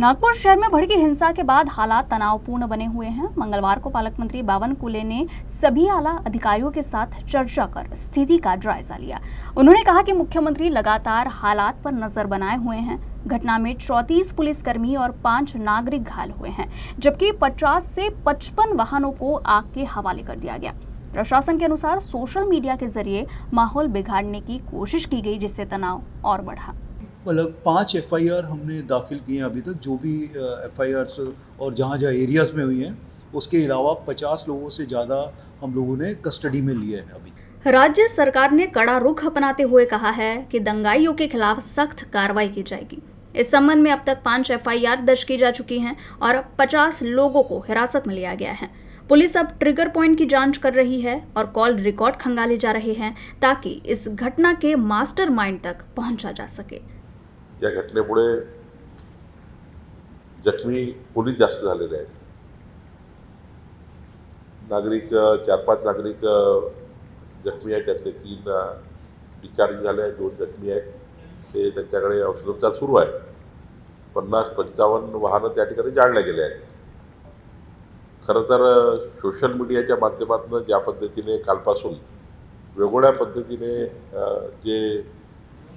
नागपुर शहर में भड़की हिंसा के बाद हालात तनावपूर्ण बने हुए हैं। मंगलवार को पालक मंत्री बावन कुले ने सभी आला अधिकारियों के साथ चर्चा कर स्थिति का जायजा लिया। उन्होंने कहा कि मुख्यमंत्री लगातार हालात पर नजर बनाए हुए हैं। घटना में 34 पुलिसकर्मी और 5 नागरिक घायल हुए हैं, जबकि 50 से 55 वाहनों को आग के हवाले कर दिया गया। प्रशासन के अनुसार सोशल मीडिया के जरिए माहौल बिगाड़ने की कोशिश की गई, जिससे तनाव और बढ़ा। मतलब 5 एफआईआर हमने दाखिल किए हैं अभी तक, जो भी एफआईआर्स और जहाँ जहाँ एरियाज़ में हुई हैं, उसके अलावा 50 लोगों से ज़्यादा हम लोगों ने कस्टडी में लिए हैं अभी। राज्य सरकार ने कड़ा रुख अपनाते हुए कहा है कि दंगाइयों के खिलाफ सख्त कार्रवाई की जाएगी। इस संबंध में अब तक 5 एफआईआर दर्ज की जा चुकी हैं और 50 लोगों को हिरासत में लिया गया है। पुलिस अब ट्रिगर पॉइंट की जांच कर रही है और कॉल रिकॉर्ड खंगाले जा रहे हैं, ताकि इस घटना के मास्टरमाइंड तक पहुंचा जा सके। या घटनेमुळे जखमी पोलीस जास्त झालेले आहेत। नागरिक 4-5 नागरिक जखमी आहेत, त्यातले 3 डिस्चार्ज झाले आहेत, 2 जखमी आहेत। ते त्यांच्याकडे औषधोपचार सुरू आहे। 50-55 वाहनं त्या ठिकाणी जाळले गेले आहेत। खरं तर सोशल मीडियाच्या माध्यमातून ज्या पद्धतीने कालपासून वेगवेगळ्या पद्धतीने जे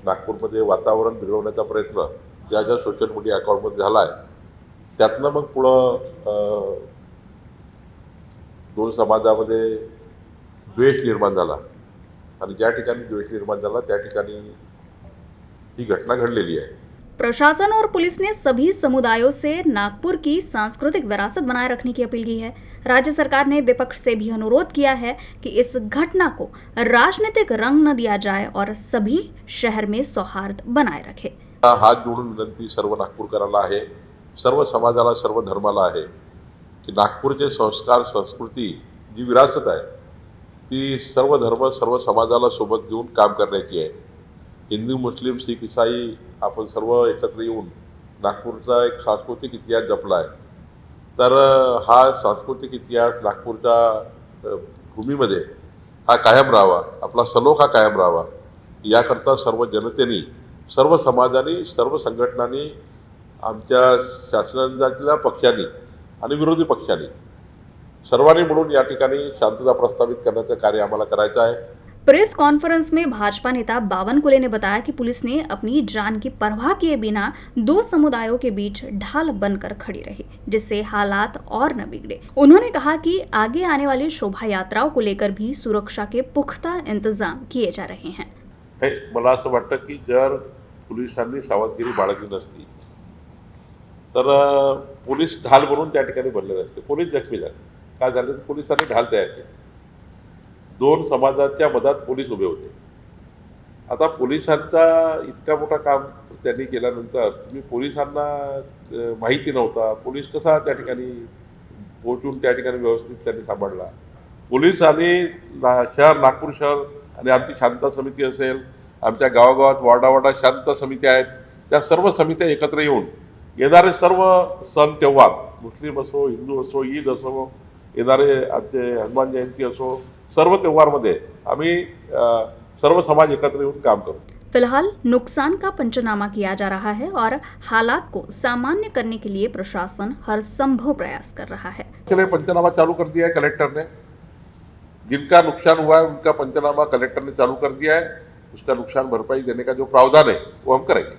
नागपूरमध्ये वातावरण बिघडवण्याचा प्रयत्न ज्या सोशल मीडिया अकाउंटमध्ये झाला आहे, त्यातनं मग पुढं 2 समाजामध्ये द्वेष निर्माण झाला आणि ज्या ठिकाणी द्वेष निर्माण झाला त्या ठिकाणी ही घटना घडलेली आहे। प्रशासन और पुलिस ने सभी समुदायों से नागपुर की सांस्कृतिक विरासत बनाए रखने की अपील की है। राज्य सरकार ने विपक्ष से भी अनुरोध किया है कि इस घटना को राजनीतिक रंग न दिया जाए और सभी शहर में सौहार्द बनाए रखे। हात जोडून विनंती सर्व नागपूरकरांना आहे, सर्व समाजाला, सर्व धर्माला आहे की नागपूरचे संस्कार, संस्कृती जी विरासत आहे ती सर्व धर्म, सर्व समाजाला सोबत घेऊन काम करण्याची आहे। हिंदू, मुस्लिम, शीख, ईसाई आपण सर्व एकत्र येऊन नागपूरचा एक सांस्कृतिक इतिहास जपला आहे। तर हा सांस्कृतिक इतिहास नागपूरच्या भूमीमध्ये हा कायम राहावा, आपला सलोख हा कायम राहावा, याकरता सर्व जनतेने, सर्व समाजाने, सर्व संघटनांनी, आमच्या शासनाच्या पक्षांनी आणि विरोधी पक्षांनी सर्वांनी मिळून या ठिकाणी शांतता प्रस्थापित करण्याचं कार्य आम्हाला करायचं आहे। प्रेस कॉन्फ्रेंस में भाजपा नेता बावन कुले ने बताया कि पुलिस ने अपनी जान की परवाह किए बिना 2 समुदायों के बीच ढाल बनकर खड़ी रही, जिससे हालात और न बिगड़े। उन्होंने कहा कि आगे आने वाली शोभा यात्राओं को लेकर भी सुरक्षा के पुख्ता इंतजाम किए जा रहे हैं। मला असं वाटतं की जर पोलिसांनी सावधगिरी बाळगली नसती तर पोलीस ढाल बनवून त्या ठिकाणी भरले नसते। पोलीस जखमी झाले, काय झाले? पोलिसांनी ढाल तयार केले। 2 समाजाच्या मधात पोलीस उभे होते। आता पोलिसांचा इतका मोठा काम त्यांनी केल्यानंतर तुम्ही पोलिसांना माहिती नव्हता, पोलीस कसा त्या ठिकाणी पोहोचून त्या ठिकाणी व्यवस्थित त्यांनी सांभाळला। पोलिसांनी शहर, नागपूर शहर आणि आमची शांतता समिती असेल, आमच्या गावागावात वार्डावार्डात शांतता समित्या आहेत, त्या सर्व समित्या एकत्र येऊन येणारे सर्व सण त्योहार, मुस्लिम असो, हिंदू असो, ईद असो, येणारे आमचे हनुमान जयंती असो, सर्व त्योहारमध्ये आम्ही सर्व समाज एकत्र येऊन काम करू। फिलहाल नुकसान का पंचनामा किया जा रहा है और हालात को सामान्य करने के लिए प्रशासन हर संभव प्रयास कर रहा है। चलिए, पंचनामा चालू कर दिया है कलेक्टर ने। जिनका नुकसान हुआ है उनका पंचनामा कलेक्टर ने चालू कर दिया है। उसका नुकसान भरपाई देने का जो प्रावधान है वो हम करेंगे।